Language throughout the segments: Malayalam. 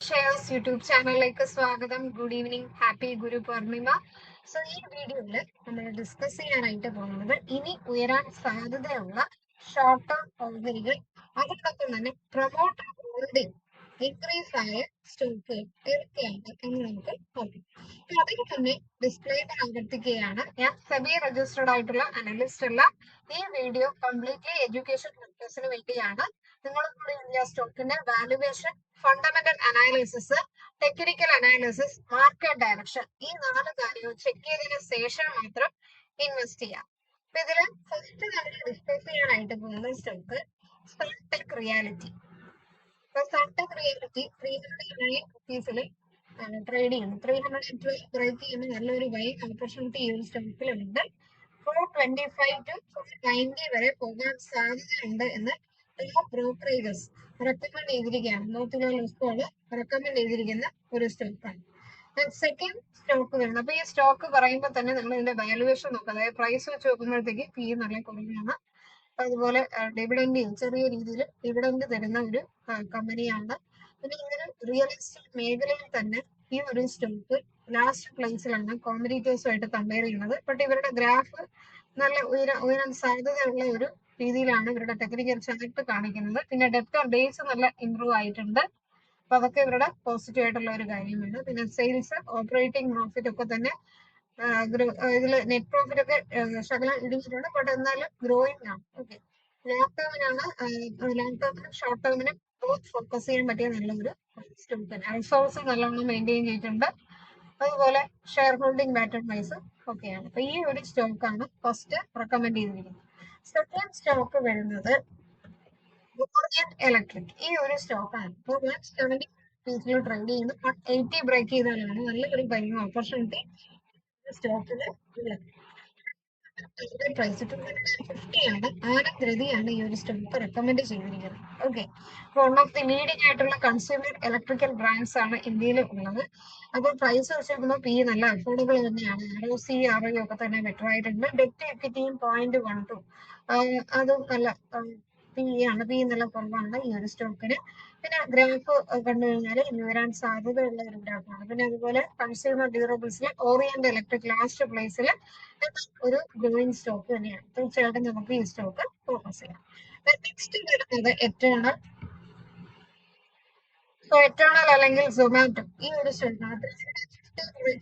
ഷെയർസ് യൂട്യൂബ് ചാനലിലേക്ക് സ്വാഗതം. ഗുഡ് ഈവനിങ്, ഹാപ്പി ഗുരു പൂർണിമ. സോ ഈ വീഡിയോയില് നമ്മൾ ഡിസ്കസ് ചെയ്യാനായിട്ട് പോകുന്നത് ഇനി ഉയരാൻ സാധ്യതയുള്ള ഷോർട്ട് ടേം ഓഹരികൾ, അതോടൊപ്പം തന്നെ പ്രൊമോട്ടർ ഹോൾഡിംഗ് ഇൻക്രീസ് ആയ സ്റ്റോക്കുകൾ ഏതൊക്കെയാണ് എന്ന് നമുക്ക് നോക്കാം. അതിന് തന്നെ ഡിസ്പ്ലേയിൽ ആവർത്തിക്കുകയാണ്, ഞാൻ സെബി രജിസ്റ്റേർഡ് ആയിട്ടുള്ള അനലിസ്റ്റ് അല്ല. ഈ വീഡിയോ കംപ്ലീറ്റ്ലി എഡ്യൂക്കേഷൻ പർപ്പസിന് വേണ്ടിയാണ്. നിങ്ങളും കൂടി ഇന്ത്യ സ്റ്റോക്കിന്റെ valuation, fundamental analysis, technical analysis, market direction, ഈ 4 കാര്യങ്ങൾ ചെക്ക് ചെയ്തതിനു ശേഷം മാത്രം ഇൻവെസ്റ്റ് ചെയ്യാം. അപ്പൊ ഇതില് ഫസ്റ്റ് നമ്മൾ ഡിസ്കസ് ചെയ്യാനായിട്ട് പോകുന്ന സ്റ്റോക്ക് സൺടെക് റിയാലിറ്റി. സൺടെക് റിയാലിറ്റി 309 റുപ്പീസിൽ ട്രേഡ് ചെയ്യുന്നു. 312 ബ്രേക്ക് ചെയ്യുന്ന നല്ലൊരു ബൈ ഓപ്പർച്യൂണിറ്റി ഈ ഒരു സ്റ്റോക്കിലുണ്ട്. 425 to 490 വരെ പോകാൻ സാധ്യതയുണ്ട് എന്ന് ബ്രോക്കറേജസ് റെക്കമെൻഡ് ചെയ്തിരിക്കുകയാണ്. മോത്തിലാൽ ഒസ്വാൾ റെക്കമെൻഡ് ചെയ്തിരിക്കുന്ന ഒരു സ്റ്റോക്കാണ്. സെക്കൻഡ് സ്റ്റോക്ക് വരുന്നത്, അപ്പൊ ഈ സ്റ്റോക്ക് പറയുമ്പോൾ തന്നെ നിങ്ങൾ ഇതിന്റെ വാല്യുവേഷൻ നോക്കുക. അതായത് പ്രൈസ് വെച്ച് നോക്കുമ്പോഴത്തേക്ക് പി നല്ല കുറവാണ്. അതുപോലെ ഡിവിഡൻഡ് ചെറിയ രീതിയിൽ ഡിവിഡൻഡ് തരുന്ന ഒരു കമ്പനിയാണ്. പിന്നെ ഇതൊരു റിയൽ എസ്റ്റേറ്റ് മേഖലയിൽ തന്നെ ഈ ഒരു സ്റ്റോക്ക് ലാസ്റ്റ് പ്ലേസിലാണ് കോമ്പറ്റീറ്റേഴ്സുമായിട്ട് കമ്പയർ ചെയ്യുന്നത്. ബട്ട് ഇവരുടെ ഗ്രാഫ് നല്ല ഉയരാൻ സാധ്യതയുള്ള ഒരു രീതിയിലാണ് ഇവരുടെ ടെക്നിക്കൽ ചാർട്ട് കാണിക്കുന്നത്. പിന്നെ ഡെപ്റ്റർ ഡേയ്സ് നല്ല ഇംപ്രൂവ് ആയിട്ടുണ്ട്. അപ്പൊ അതൊക്കെ ഇവരുടെ പോസിറ്റീവ് ആയിട്ടുള്ള ഒരു കാര്യമാണ്. പിന്നെ സെയിൽസ്, ഓപ്പറേറ്റിംഗ് പ്രോഫിറ്റ് ഒക്കെ തന്നെ ഇതിൽ നെറ്റ് പ്രോഫിറ്റ് ഒക്കെ ശകലം ഇടിച്ചിട്ടുണ്ട്. ബട്ട് എന്നാലും ഗ്രോയിങ് ആണ്. ഓക്കെ, ലോങ് ടേമിനാണ്, ലോങ് ടേമിനും ഷോർട്ട് ടേമിനും ബോത്ത് ഫോക്കസ് ചെയ്യാൻ പറ്റിയ നല്ലൊരു സ്റ്റോക്ക്. റിസോഴ്സ് നല്ലോണം മെയിൻറ്റെയിൻ ചെയ്തിട്ടുണ്ട്. അതുപോലെ ഷെയർ ഹോൾഡിംഗ് പാറ്റേൺ വൈസ് ഒക്കെയാണ്. അപ്പൊ ഈ ഒരു സ്റ്റോക്കാണ് ഫസ്റ്റ് റെക്കമെൻഡ് ചെയ്തിരിക്കുന്നത്. സെക്കൻഡ് സ്റ്റോക്ക് വരുന്നത് ഓറിയന്റ് ഇലക്ട്രിക്. ഈ ഒരു സ്റ്റോക്കാണ്. ഇപ്പോൾ 170 പീസിൽ ട്രേഡ് ചെയ്യുന്നു. 180 ബ്രേക്ക് ചെയ്താലാണ് നല്ലൊരു ബൈങ് ഓപ്പർച്യൂണിറ്റി സ്റ്റോക്കിൽ ഉള്ളത്. പ്രൈസ് 250 ആണ്. ആനന്ദ് രതിയാണ് ഈ ഒരു സ്റ്റോക്ക് റെക്കമെൻഡ് ചെയ്തിരിക്കുന്നത്. Okay, one of the leading ആയിട്ടുള്ള കൺസ്യൂമർ ഇലക്ട്രിക്കൽ ബ്രാൻഡ്സ് ആണ് ഇന്ത്യയിൽ ഉള്ളത്. അപ്പോൾ പ്രൈസ് വെച്ച് നോക്കുമ്പോൾ പി നല്ല അഫോർഡബിൾ തന്നെയാണ്. ROC, ROE ഒക്കെ തന്നെ ബെറ്റർ ആയിട്ടുണ്ട്. ഡെറ്റ് എക്വിറ്റിയും 0.12, അതും നല്ല പി ആണ്. പി നല്ല കുറവാണ് ഈ ഒരു സ്റ്റോക്കിന്. പിന്നെ ഗ്രാഫ് കണ്ടു കഴിഞ്ഞാൽ ഇനി വരാൻ സാധ്യതയുള്ള ഒരു ഗ്രാഫാണ്. പിന്നെ അതുപോലെ കൺസ്യൂമർ ഡ്യൂറബിൾസിൽ ഓറിയന്റ് ഇലക്ട്രിക് ലാസ്റ്റ് പ്ലേസിൽ ഒരു ഗ്രോയിങ് സ്റ്റോക്ക് തന്നെയാണ്. തീർച്ചയായിട്ടും നമുക്ക് ഈ സ്റ്റോക്ക് ഫോക്കസ് ചെയ്യാം. നെക്സ്റ്റ് വരുന്നത് എറ്റേണൽ. എറ്റേണൽ അല്ലെങ്കിൽ സൊമാറ്റോ, ഈ ഒരു സ്റ്റോക്ക്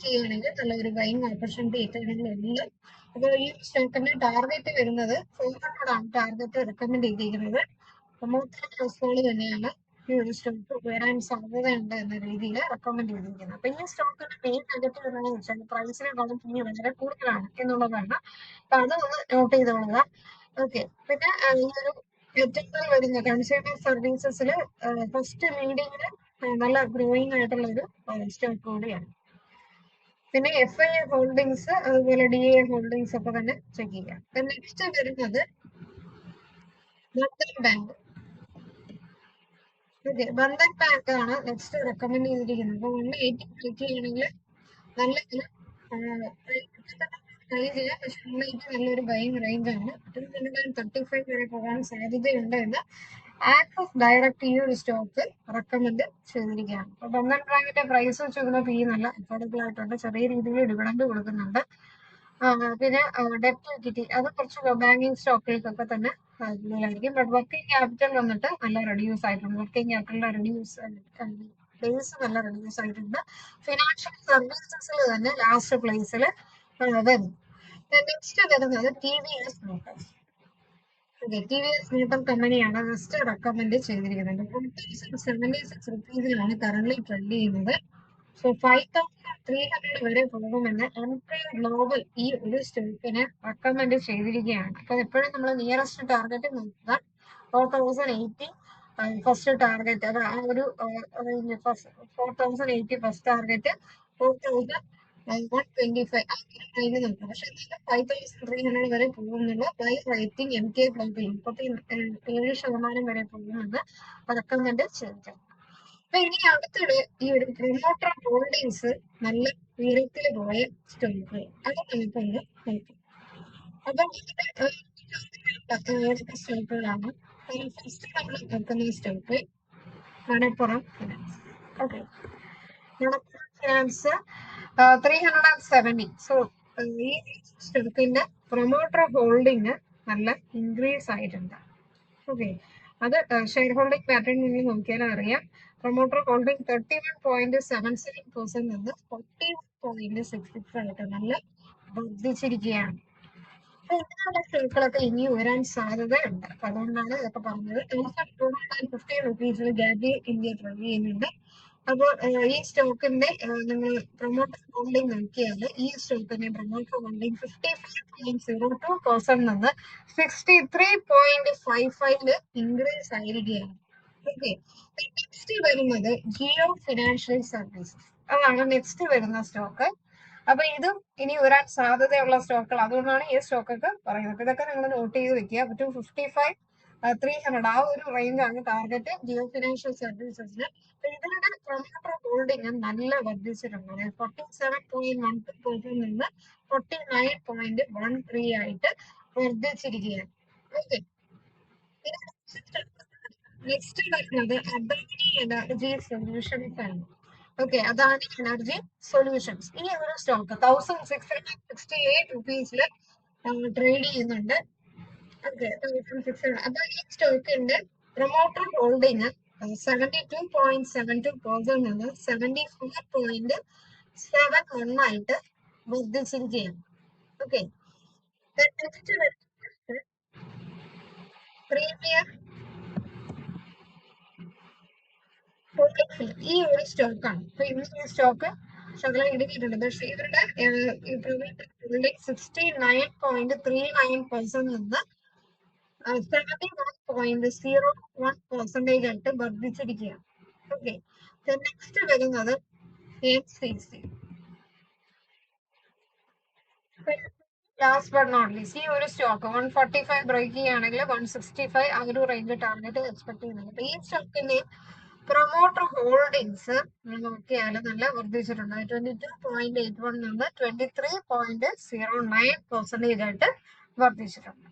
ചെയ്യുകയാണെങ്കിൽ നല്ലൊരു ബൈങ് ഓപ്പർച്യൂണിറ്റി എറ്റേണൽ ഉണ്ട്. അപ്പോൾ ഈ സ്റ്റോക്കിന്റെ ടാർഗറ്റ് വരുന്നത് 400 ആണ്. ടാർഗറ്റ് റെക്കമെൻഡ് ചെയ്തിരിക്കുന്നത്. പ്രൊമോട്ടർ തന്നെയാണ് ഈ ഒരു സ്റ്റോക്ക് വരാൻ സാധ്യതയുണ്ട് എന്ന രീതിയിൽ റെക്കമെൻഡ് ചെയ്തിരിക്കുന്നത്. അപ്പൊ ഈ സ്റ്റോക്കിന്റെ മെയിൻ നെഗറ്റീവ് എന്താണെന്ന് വെച്ചാൽ പ്രൈസിനെക്കാളും പി വളരെ കൂടുതലാണ് എന്നുള്ളതാണ്. അപ്പൊ അത് ഒന്ന് നോട്ട് ചെയ്തോളുക. ഓക്കെ, പിന്നെ ഈ ഒരു ഏറ്റവും വരുന്ന കൺസ്യൂമർ സർവീസസിൽ ഫസ്റ്റ് ലീഡിങ്ങില് നല്ല ഗ്രോയിങ് ആയിട്ടുള്ള ഒരു സ്റ്റോക്ക് കൂടിയാണ്. പിന്നെ FI ഹോൾഡിങ്സ്, അതുപോലെ DA ഹോൾഡിങ്സ് ഒക്കെ തന്നെ ചെക്ക് ചെയ്യാം. നെക്സ്റ്റ് വരുന്നത് Bandhan bank. Okay, Bandhan bank ആണ് നെക്സ്റ്റ് റെക്കമെൻഡ് ചെയ്തിരിക്കുന്നത്. അപ്പൊ 180 ക്ലിക്ക് ചെയ്യണമെങ്കിൽ നല്ല ട്രൈ ചെയ്യാം. പക്ഷെ 180 നല്ലൊരു ബൈങ് റേഞ്ച് ആണ്. 235 വരെ പോകാൻ സാധ്യതയുണ്ട് എന്ന് ആക്സിസ് ഡയറക്റ്റ് ഈ ഒരു സ്റ്റോക്ക് റെക്കമെൻഡ് ചെയ്തിരിക്കുകയാണ്. അപ്പൊ ബന്ധൻ ബാങ്കിന്റെ പ്രൈസ് വെച്ച് നോക്കുമ്പോൾ പി നല്ല അഫോർഡബിൾ ആയിട്ടുണ്ട്. ചെറിയ രീതിയിൽ ഡിവിഡൻഡ് കൊടുക്കുന്നുണ്ട്. പിന്നെ ഡെപ്റ്റ് ഇക്വിറ്റി അത് കുറച്ച് ബാങ്കിങ് സ്റ്റോക്കുകൾക്കൊക്കെ തന്നെ കൂടുതലായിരിക്കും. ബട്ട് വർക്കിംഗ് ക്യാപിറ്റൽ വന്നിട്ട് നല്ല റെഡ്യൂസ് ആയിട്ടുണ്ട്. വർക്കിംഗ് ക്യാപിറ്റലിന്റെ ബേസ് നല്ല റെഡ്യൂസ് ആയിട്ടുണ്ട്. ഫിനാൻഷ്യൽ സർവീസസിൽ തന്നെ ലാസ്റ്റ് പ്ലേസിൽ വരുന്നു. നെക്സ്റ്റ് വരുന്നത് TVS മോട്ടോഴ്സ്. TVS മോട്ടോർ കമ്പനിയാണ് നെക്സ്റ്റ് റെക്കമെൻഡ് ചെയ്തിരിക്കുന്നത്. 4,076 റുപ്പീസിലാണ് കറന്റ് ട്രെൻഡ് ചെയ്യുന്നത്. സോ 5,300 വരെ പോകുമെന്ന് എംപ്രി ഗ്ലോബൽ ഈ ഒരു സ്റ്റോക്കിനെ റെക്കമെൻഡ് ചെയ്തിരിക്കുകയാണ്. അപ്പൊ എപ്പോഴും നമ്മൾ നിയറസ്റ്റ് ടാർഗറ്റ് നോക്കുക. 4,080 ഫസ്റ്റ് ടാർഗറ്റ്, അത് ആ ഒരു 4,080 ഫസ്റ്റ് ടാർഗറ്റ്, 4,125 നോക്കാം. പക്ഷെ 5,300 വരെ പോകുന്നുള്ള ബൈ റേറ്റിംഗ് MK ഗ്ലോബൽ 37% വരെ പോകുമെന്ന് റെക്കമെൻഡ് ചെയ്തിട്ടുണ്ട്. അപ്പൊ ഇനി അടുത്തിടെ ഈ ഒരു പ്രൊമോട്ടർ ഹോൾഡിങ്സ് നല്ല ഉയരത്തിൽ പോയ സ്റ്റോക്ക് അത് നമുക്കൊന്ന് നോക്കാം. അപ്പൊ ഏതൊക്കെ സ്റ്റോക്കുകളാണ്? ഫസ്റ്റ് നമ്മൾ നോക്കുന്ന stock Manappuram finance. Okay. Finance 370. So ഈ സ്റ്റോക്കിന്റെ പ്രൊമോട്ടർ ഹോൾഡിംഗ് നല്ല ഇൻക്രീസ് ആയിട്ടുണ്ട്. ഓക്കെ, അത് ഷെയർ ഹോൾഡിംഗ് പാറ്റേൺ നിങ്ങൾ നോക്കിയാൽ അറിയാം. പ്രൊമോട്ടർ ഹോൾഡിംഗ് 31.77% നിന്ന് 41.66 ആയിട്ട് നല്ല വർദ്ധിച്ചിരിക്കുകയാണ്. അപ്പൊ ഇങ്ങനെയുള്ള സ്റ്റോക്കുകളൊക്കെ ഇനി വരാൻ സാധ്യതയുണ്ട്. അപ്പൊ അതുകൊണ്ടാണ് ഇതൊക്കെ പറഞ്ഞത്. 1250 റുപ്പീസിൽ ഗാബി ഇന്ത്യ ട്രേഡ് ചെയ്യുന്നുണ്ട്. അപ്പോൾ ഈ സ്റ്റോക്കിന്റെ നിങ്ങൾ പ്രൊമോട്ടർ ഹോൾഡിംഗ് നോക്കിയാൽ ഈ സ്റ്റോക്കിന്റെ പ്രൊമോട്ടർ ഹോൾഡിംഗ് 55.02% നിന്ന് 63.55 ഇൻക്രീസ് ആയിരിക്കുകയാണ്. ഓക്കെ, നെക്സ്റ്റ് വരുന്നത് ജിയോ ഫിനാൻഷ്യൽ സർവീസസ്, അതാണ് നെക്സ്റ്റ് വരുന്ന സ്റ്റോക്ക്. അപ്പൊ ഇതും ഇനി വരാൻ സാധ്യതയുള്ള സ്റ്റോക്കുകൾ, അതുകൊണ്ടാണ് ഈ സ്റ്റോക്കൊക്കെ പറയുന്നത്. അപ്പൊ ഇതൊക്കെ നിങ്ങൾ നോട്ട് ചെയ്ത് വെക്കുക. 255 300 ആ ഒരു റേഞ്ചാണ് ടാർഗറ്റ് ജിയോ ഫിനാൻഷ്യൽ സർവീസസിന്. ഇതിന്റെ പ്രൊമോട്ടർ ഹോൾഡിംഗ് നല്ല വർദ്ധിച്ചിട്ടുണ്ട്. 47.12% നിന്ന് 49.13 ആയിട്ട് വർദ്ധിച്ചിരിക്കുകയാണ്. ഓക്കെ, നെക്സ്റ്റ് വരുന്നത് അദാനി എനർജി സൊല്യൂഷൻസ് ആണ്. ഓക്കെ, അദാനി എനർജി സൊല്യൂഷൻസ് ഈ ഒരു സ്റ്റോക്ക് 1668 റുപ്പീസിൽ ട്രേഡ് ചെയ്യുന്നുണ്ട്. ഓക്കെ, 1600. അപ്പൊ ഈ സ്റ്റോക്കിന്റെ പ്രൊമോട്ടർ ഹോൾഡിംഗ് 72.72% നിന്ന് 74.71 ആയിട്ട് വർദ്ധിച്ചിരിക്കുകയാണ്. ഓക്കെ, നെക്സ്റ്റ് പ്രീമിയർ ഈ ഒരു സ്റ്റോക്കാണ്. അപ്പൊ ഇന്ന് ഈ സ്റ്റോക്ക് ശകലം ഇടുക്കിയിട്ടുണ്ട്. പക്ഷെ ഇവരുടെ 69.39% നിന്ന് 71.01% ആയിട്ട് വർദ്ധിച്ചിരിക്കുകയാണ്. ഓക്കെ, നെക്സ്റ്റ് വരുന്നത് HCC. Last but not least ഈ ഒരു സ്റ്റോക്ക് 145 ബ്രേക്ക് ചെയ്യുകയാണെങ്കിൽ 165 ആ ഒരു റേഞ്ച് ടാർഗറ്റ് എക്സ്പെക്ട് ചെയ്യുന്നുണ്ട്. അപ്പൊ ഈ സ്റ്റോക്കിന്റെ പ്രൊമോട്ടർ ഹോൾഡിങ്സ് നോക്കിയാൽ നല്ല വർദ്ധിച്ചിട്ടുണ്ട്. 22.81 നിന്ന് 23.09% ആയിട്ട് വർദ്ധിച്ചിട്ടുണ്ട്.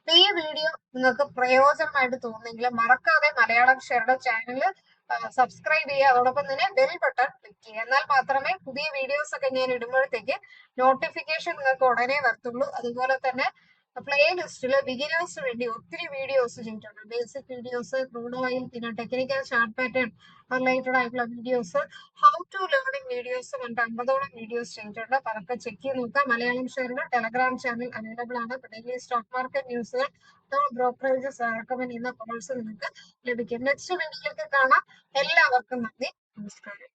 ഈ വീഡിയോ നിങ്ങൾക്ക് പ്രയോജനമായിട്ട് തോന്നുന്നെങ്കിൽ മറക്കാതെ മലയാളം ഷെയറുടെ ചാനൽ സബ്സ്ക്രൈബ് ചെയ്യുക. അതോടൊപ്പം തന്നെ ബെൽ ബട്ടൺ ക്ലിക്ക് ചെയ്യുക. എന്നാൽ മാത്രമേ പുതിയ വീഡിയോസ് ഒക്കെ ഞാൻ ഇടുമ്പോഴത്തേക്ക് നോട്ടിഫിക്കേഷൻ നിങ്ങൾക്ക് ഉടനെ വരത്തുള്ളൂ. അതുപോലെ തന്നെ പ്ലേലിസ്റ്റില് ബിഗിനേഴ്സിന് വേണ്ടി ഒത്തിരി വീഡിയോസ് ചെയ്തിട്ടുണ്ട്. ബേസിക് വീഡിയോസ്, ക്രൂഡ് ഓയിൽ, പിന്നെ ടെക്നിക്കൽ ചാർട്ട് പാറ്റേൺ റിലേറ്റഡ് ആയിട്ടുള്ള videos, how to learning videos കണ്ട് 50ഓളം വീഡിയോസ് ചെയ്തിട്ടുണ്ട്. അപ്പൊ അതൊക്കെ ചെക്ക് ചെയ്ത് നോക്കാം. മലയാളം ഷെയറിന് ടെലഗ്രാം ചാനൽ അവൈലബിൾ ആണ്. ഡെയിലി സ്റ്റോക്ക് മാർക്കറ്റ് ന്യൂസുകൾ, ബ്രോക്കറേജസ് റെക്കമെൻഡ് ചെയ്യുന്ന കോഴ്സ് നിങ്ങൾക്ക് ലഭിക്കും. നെക്സ്റ്റ് വീഡിയോയിലേക്ക് കാണാം. എല്ലാവർക്കും നന്ദി, നമസ്കാരം.